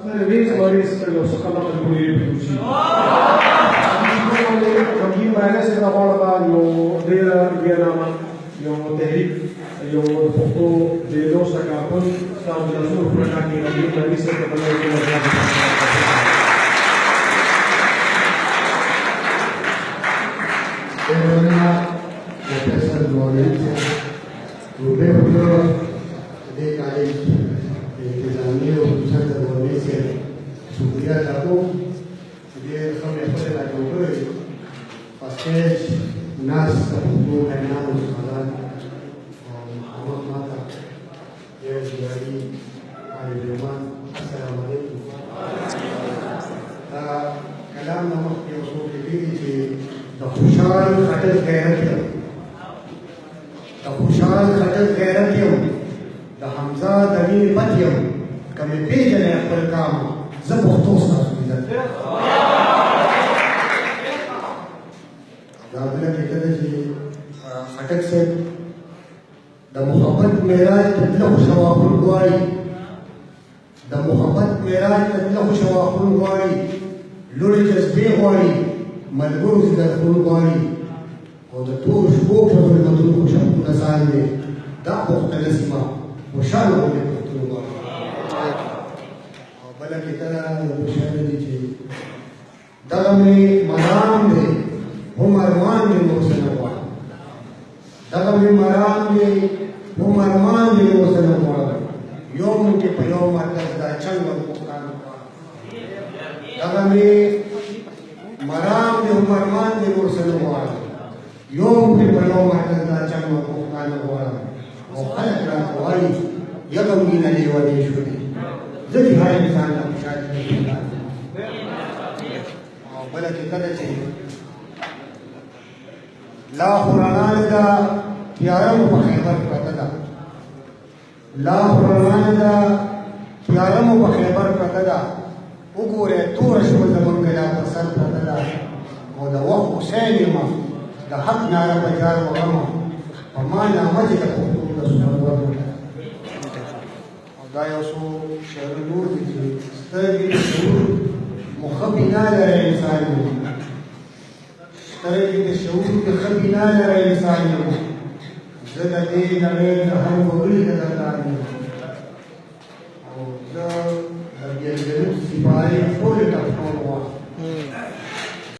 Release Maurice Sakala Majburi Pucci. Joaquim Baines é trabalha no Deira Guiana, no Tehrik, no Foco de Los Acapon, Estado da Sul, para cá que a Maurice é trabalhando professor Lourenço, o membro de Cali, Zamio Santa Lourenço, Subia da Pum, de São Miguel da Campanha, Pastéis, Nas, Caputu, Renato, Salan, Amor Mata, Yeri, Arileman, Assalamu alaikum. Kalam namak yang sudah खुशहाल खटल गैरतियम द खुशहाल खटल गैरतियम द हमजा दमीर पतियम कमे पेजने खपल काम ज पुख्तोस ना सुनिदत दाबला के कदे जी खटक से द मोहब्बत मेराज तदला खुशवाफुल गुआई द मोहब्बत मेराज तदला खुशवाफुल गुआई लुड़ी जज्बे गुआई ملبوس در خلقانی و در توش بوک و المدلوک و شمکو نسانده دا بخت نسیما و شان و بخت خلقانی بلا کتنا بشهر دی چه دغمی مرام دی هم ارمان دی موسن اقوان دغمی مرام دی هم ارمان دی موسن اقوان یوم کے پیوم اتز دا چنگ و بختان اقوان دغمی مرام دے عمرمان دے مرسل وارا یوم دے پیوم حدثنا چم و قفقان وارا و خلق را قوائی یقم گینا لے و دے شدی زدی ہائی انسان کا مشاہد ہے بلا کہ قدر چاہیے لا قرآن دا پیارم و خیبر پتدا لا قرآن دا پیارم و خیبر پتدا وګوره تور شو زمونږ لا په سر پرده او د وخت حسینما د حق ناره بجار وغمه په ما نامه چې د پښتون د سنور او دا یو څو شعر نور دي چې سترګې د شعور مخبینا لري انسان سترګې د شعور مخبینا لري انسان زه د دې نړۍ د هر وګړي د درناوي او زه Bienvenidos y padres,